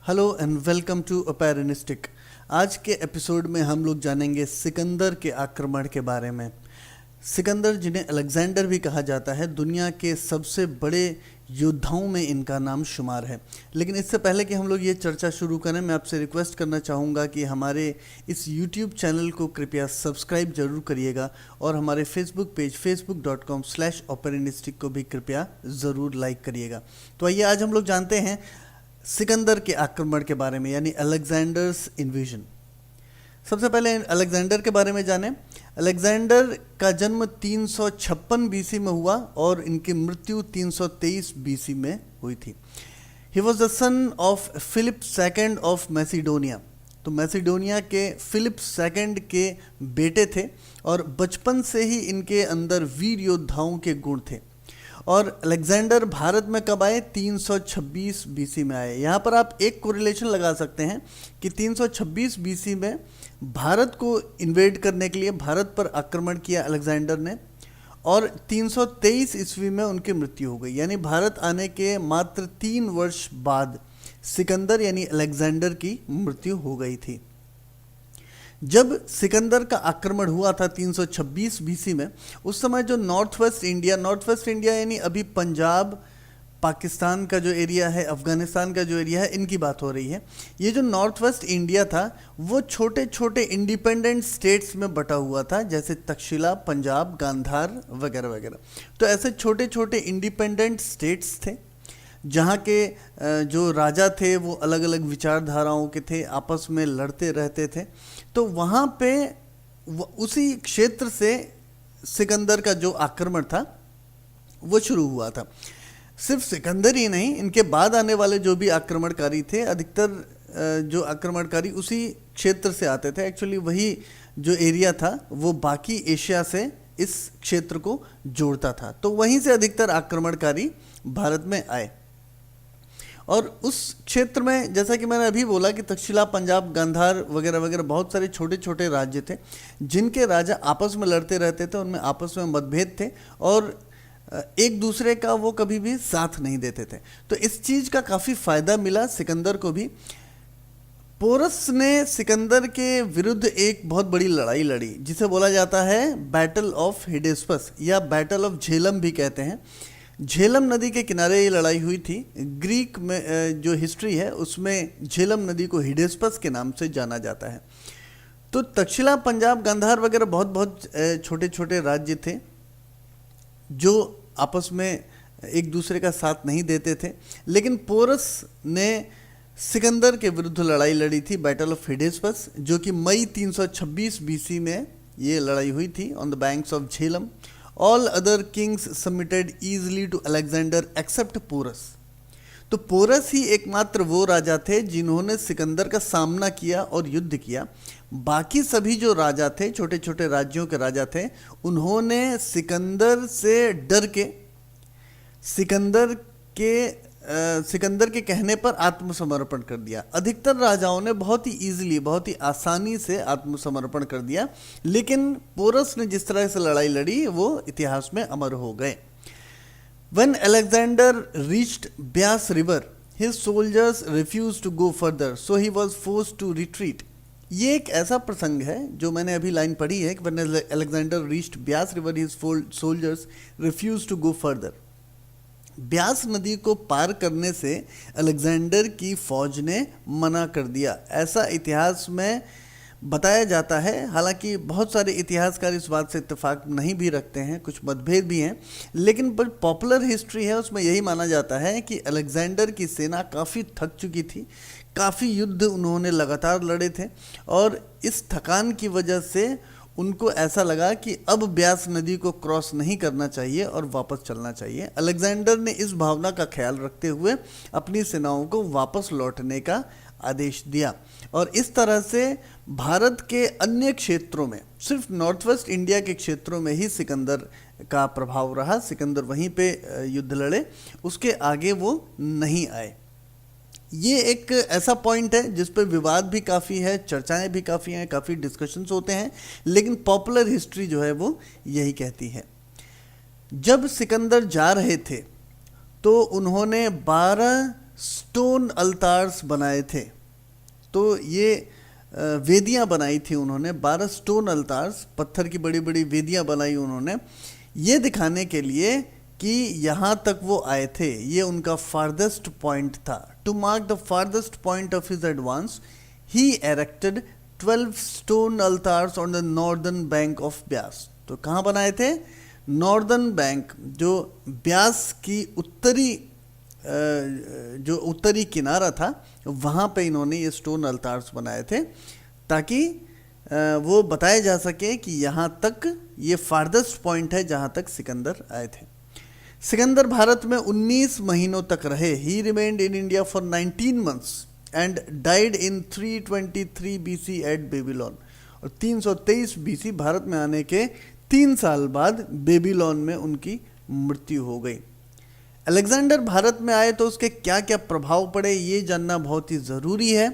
Hello and welcome to Opernistic. आज के episode में हम लोग जानेंगे सिकंदर के आक्रमण के बारे में। सिकंदर, जिन्हें अलेक्जेंडर भी कहा जाता है, दुनिया के सबसे बड़े योद्धाओं में इनका नाम शुमार है। लेकिन इससे पहले कि हम लोग ये चर्चा शुरू करें, मैं आपसे रिक्वेस्ट करना चाहूँगा कि हमारे इस यूट्यूब चैनल को कृपया सब्सक्राइब जरूर करिएगा और हमारे फेसबुक पेज facebook.com/ओपेरनिस्टिक को भी कृपया ज़रूर लाइक करिएगा। तो आइए आज हम लोग जानते हैं सिकंदर के आक्रमण के बारे में, यानी अलेक्जेंडर्स इन्वेजन। सबसे पहले अलेक्जेंडर के बारे में जानें। अलेक्जेंडर का जन्म 356 बीसी में हुआ और इनकी मृत्यु 323 बीसी में हुई थी। He was the son of Philip second of Macedonia. तो मैसिडोनिया के फिलिप सेकंड के बेटे थे और बचपन से ही इनके अंदर वीर योद्धाओं के गुण थे। और अलेक्जेंडर भारत में कब आए? 326 बीसी में आए। यहाँ पर आप एक कोरिलेशन लगा सकते हैं कि 326 बीसी में भारत को इन्वेड करने के लिए भारत पर आक्रमण किया अलेक्जेंडर ने, और 323 ईस्वी में उनकी मृत्यु हो गई। यानी भारत आने के मात्र 3 वर्ष बाद सिकंदर यानी अलेक्जेंडर की मृत्यु हो गई थी। जब सिकंदर का आक्रमण हुआ था 326 बीसी में, उस समय जो नॉर्थ वेस्ट इंडिया यानी अभी पंजाब, पाकिस्तान का जो एरिया है, अफगानिस्तान का जो एरिया है, इनकी बात हो रही है। ये जो नॉर्थ वेस्ट इंडिया था वो छोटे छोटे इंडिपेंडेंट स्टेट्स में बटा हुआ था, जैसे तक्षशिला, पंजाब, गांधार वगैरह वगैरह। तो ऐसे छोटे छोटे इंडिपेंडेंट स्टेट्स थे जहाँ के जो राजा थे वो अलग अलग विचारधाराओं के थे, आपस में लड़ते रहते थे। तो वहाँ पे उसी क्षेत्र से सिकंदर का जो आक्रमण था वो शुरू हुआ था। सिर्फ सिकंदर ही नहीं, इनके बाद आने वाले जो भी आक्रमणकारी थे, अधिकतर जो आक्रमणकारी उसी क्षेत्र से आते थे। एक्चुअली वही जो एरिया था वो बाकी एशिया से इस क्षेत्र को जोड़ता था, तो वहीं से अधिकतर आक्रमणकारी भारत में आए। और उस क्षेत्र में, जैसा कि मैंने अभी बोला कि तक्षशिला, पंजाब, गांधार वगैरह वगैरह बहुत सारे छोटे छोटे राज्य थे जिनके राजा आपस में लड़ते रहते थे, उनमें आपस में मतभेद थे और एक दूसरे का वो कभी भी साथ नहीं देते थे। तो इस चीज़ का काफ़ी फायदा मिला सिकंदर को भी। पोरस ने सिकंदर के विरुद्ध एक बहुत बड़ी लड़ाई लड़ी जिसे बोला जाता है बैटल ऑफ हिडेस्पस या बैटल ऑफ झेलम भी कहते हैं। झेलम नदी के किनारे ये लड़ाई हुई थी। ग्रीक में जो हिस्ट्री है उसमें झेलम नदी को हिडेस्पस के नाम से जाना जाता है। तो तक्षशिला, पंजाब, गांधार वगैरह बहुत बहुत छोटे छोटे राज्य थे जो आपस में एक दूसरे का साथ नहीं देते थे। लेकिन पोरस ने सिकंदर के विरुद्ध लड़ाई लड़ी थी, बैटल ऑफ हिडेस्पस, जो कि मई 326 बीसी में ये लड़ाई हुई थी on the banks of Jhelum. All other kings submitted easily to Alexander except Porus. तो पोरस ही एकमात्र वो राजा थे जिन्होंने सिकंदर का सामना किया और युद्ध किया। बाकी सभी जो राजा थे, छोटे छोटे राज्यों के राजा थे, उन्होंने सिकंदर से डर के सिकंदर के कहने पर आत्मसमर्पण कर दिया। अधिकतर राजाओं ने बहुत ही ईजिली, बहुत ही आसानी से आत्मसमर्पण कर दिया, लेकिन पोरस ने जिस तरह से लड़ाई लड़ी वो इतिहास में अमर हो गए। When Alexander reached Beas River, his soldiers refused to go further, so he was forced to retreat. ये एक ऐसा प्रसंग है जो मैंने अभी लाइन पढ़ी है कि when Alexander reached Beas River, his soldiers refused to go further. Beas नदी को पार करने से अलेक्जेंडर की फौज ने मना कर दिया, ऐसा इतिहास में बताया जाता है। हालांकि बहुत सारे इतिहासकार इस बात से इत्तेफाक नहीं भी रखते हैं, कुछ मतभेद भी हैं, लेकिन पॉपुलर हिस्ट्री है उसमें यही माना जाता है कि अलेक्जेंडर की सेना काफ़ी थक चुकी थी, काफ़ी युद्ध उन्होंने लगातार लड़े थे और इस थकान की वजह से उनको ऐसा लगा कि अब ब्यास नदी को क्रॉस नहीं करना चाहिए और वापस चलना चाहिए। अलेक्जेंडर ने इस भावना का ख्याल रखते हुए अपनी सेनाओं को वापस लौटने का आदेश दिया और इस तरह से भारत के अन्य क्षेत्रों में, सिर्फ नॉर्थ वेस्ट इंडिया के क्षेत्रों में ही सिकंदर का प्रभाव रहा। सिकंदर वहीं पे युद्ध लड़े, उसके आगे वो नहीं आए। ये एक ऐसा पॉइंट है जिस पे विवाद भी काफ़ी है, चर्चाएं भी काफ़ी हैं, काफ़ी डिस्कशंस होते हैं, लेकिन पॉपुलर हिस्ट्री जो है वो यही कहती है। जब सिकंदर जा रहे थे तो उन्होंने 12 स्टोन अल्तार्स बनाए थे। तो ये वेदियाँ बनाई थी उन्होंने, 12 स्टोन अल्तार्स, पत्थर की बड़ी बड़ी वेदियाँ बनाई उन्होंने, ये दिखाने के लिए कि यहाँ तक वो आए थे। ये उनका फारदेस्ट पॉइंट था। To mark the farthest point of his advance he erected 12 stone altars on the northern bank of Beas. तो कहाँ बनाए थे? नॉर्दर्न बैंक, जो ब्यास की उत्तरी किनारा था, वहाँ पे इन्होंने ये स्टोन अल्तार्स बनाए थे, ताकि वो बताया जा सके कि यहाँ तक ये फारदेस्ट पॉइंट है जहाँ तक सिकंदर आए थे। सिकंदर भारत में 19 महीनों तक रहे। He remained in India for 19 months and died in 323 BC at Babylon. और 323 BC भारत में आने के 3 साल बाद बेबीलोन में उनकी मृत्यु हो गई। अलेक्जेंडर भारत में आए तो उसके क्या क्या प्रभाव पड़े, ये जानना बहुत ही ज़रूरी है।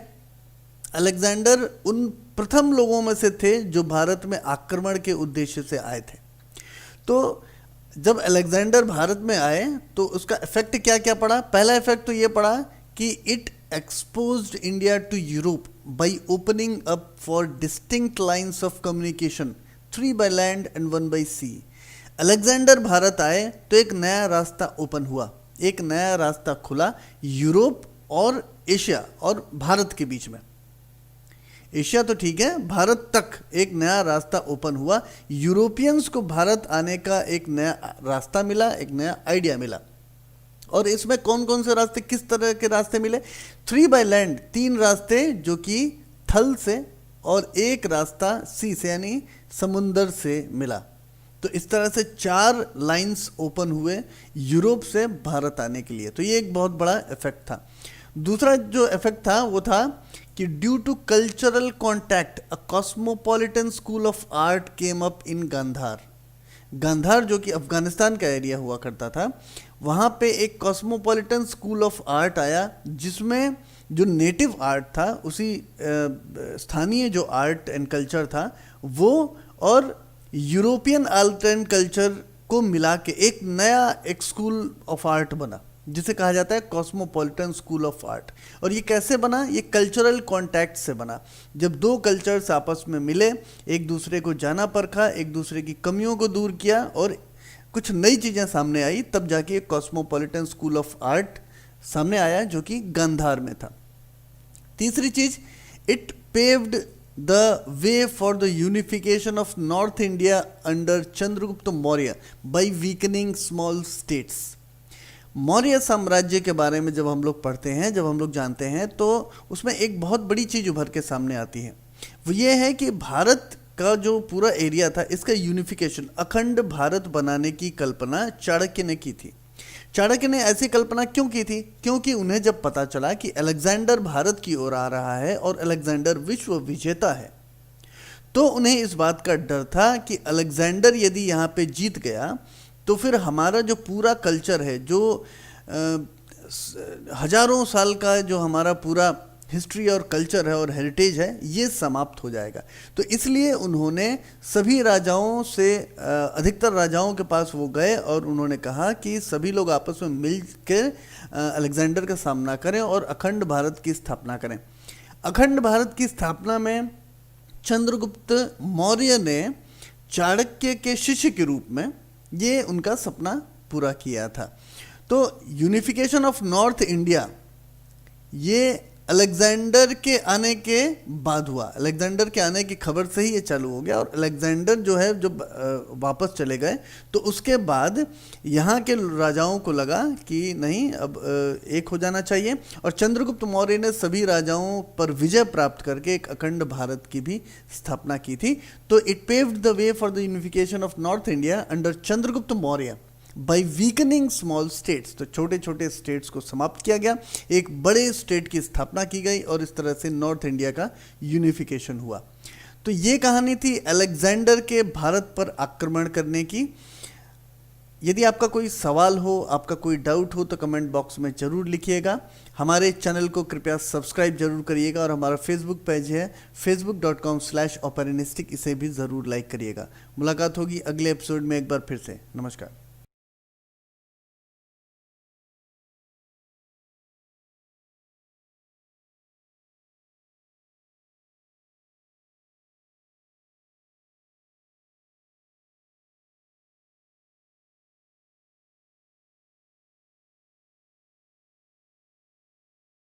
अलेक्जेंडर उन प्रथम लोगों में से थे जो भारत में आक्रमण के उद्देश्य से आए थे। तो जब अलेक्जेंडर भारत में आए तो उसका इफेक्ट क्या क्या पड़ा? पहला इफेक्ट तो ये पड़ा कि it exposed India to Europe by opening up for distinct lines of communication, 3 by land and 1 by sea. Alexander Bharat आए तो एक नया रास्ता ओपन हुआ, एक नया रास्ता खुला यूरोप और एशिया और भारत के बीच में। एशिया तो ठीक है, भारत तक एक नया रास्ता ओपन हुआ। यूरोपियंस को भारत आने का एक नया रास्ता मिला, एक नया आइडिया मिला। और इसमें कौन कौन से रास्ते, किस तरह के रास्ते मिले? 3 बाय लैंड, 3 रास्ते जो कि थल से, और एक रास्ता सी से यानी समुंदर से मिला। तो इस तरह से 4 लाइंस ओपन हुए यूरोप से भारत आने के लिए। तो ये एक बहुत बड़ा इफेक्ट था। दूसरा जो इफेक्ट था वो था कि due to cultural contact a cosmopolitan school of art came up in Gandhar. Gandhar जो कि अफगानिस्तान का एरिया हुआ करता था, वहाँ पे एक कॉस्मोपॉलिटन स्कूल ऑफ आर्ट आया, जिसमें जो नेटिव आर्ट था, उसी स्थानीय जो आर्ट एंड कल्चर था वो, और यूरोपियन आर्ट एंड कल्चर को मिला के एक नया एक स्कूल ऑफ आर्ट बना, जिसे कहा जाता है कॉस्मोपॉलिटन स्कूल ऑफ आर्ट। और ये कैसे बना? ये कल्चरल कॉन्टैक्ट से बना। जब 2 कल्चर्स आपस में मिले, एक दूसरे को जाना परखा, एक दूसरे की कमियों को दूर किया और कुछ नई चीज़ें सामने आई, तब जाके कॉस्मोपॉलिटन स्कूल ऑफ आर्ट सामने आया, जो कि गांधार में था। तीसरी चीज, it paved the way for the unification of north India under Chandragupta Maurya by weakening small states. Maurya साम्राज्य के बारे में जब हम लोग पढ़ते हैं, जब हम लोग जानते हैं, तो उसमें एक बहुत बड़ी चीज़ उभर के सामने आती है। वो ये है कि भारत का जो पूरा एरिया था, इसका यूनिफिकेशन, अखंड भारत बनाने की कल्पना चाणक्य ने की थी। चाणक्य ने ऐसी कल्पना क्यों की थी? क्योंकि उन्हें जब पता चला कि अलेक्जेंडर भारत की ओर आ रहा है और अलेक्जेंडर विश्व विजेता है, तो उन्हें इस बात का डर था कि अलेक्जेंडर यदि यहाँ पे जीत गया तो फिर हमारा जो पूरा कल्चर है, जो हजारों साल का जो हमारा पूरा हिस्ट्री और कल्चर है और हेरिटेज है, ये समाप्त हो जाएगा। तो इसलिए उन्होंने सभी राजाओं से, अधिकतर राजाओं के पास वो गए और उन्होंने कहा कि सभी लोग आपस में मिलकर अलेक्जेंडर का सामना करें और अखंड भारत की स्थापना करें। अखंड भारत की स्थापना में चंद्रगुप्त मौर्य ने चाणक्य के शिष्य के रूप में ये उनका सपना पूरा किया था। तो यूनिफिकेशन ऑफ नॉर्थ इंडिया ये अलेक्जेंडर के आने के बाद हुआ। अलेक्जेंडर के आने की खबर से ही ये चालू हो गया और अलेक्जेंडर जो है जब वापस चले गए तो उसके बाद यहाँ के राजाओं को लगा कि नहीं, अब एक हो जाना चाहिए, और चंद्रगुप्त मौर्य ने सभी राजाओं पर विजय प्राप्त करके एक अखंड भारत की भी स्थापना की थी। तो it paved the way for the unification of north India under Chandragupta Maurya by weakening small states. तो छोटे छोटे स्टेट्स को समाप्त किया गया, एक बड़े स्टेट की स्थापना की गई और इस तरह से नॉर्थ इंडिया का यूनिफिकेशन हुआ। तो ये कहानी थी अलेक्जेंडर के भारत पर आक्रमण करने की। यदि आपका कोई सवाल हो, आपका कोई डाउट हो, तो कमेंट बॉक्स में ज़रूर लिखिएगा। हमारे चैनल को कृपया सब्सक्राइब जरूर करिएगा और हमारा फेसबुक पेज है facebook.com/operanistic, इसे भी ज़रूर लाइक करिएगा। मुलाकात होगी अगले एपिसोड में एक बार फिर से। नमस्कार।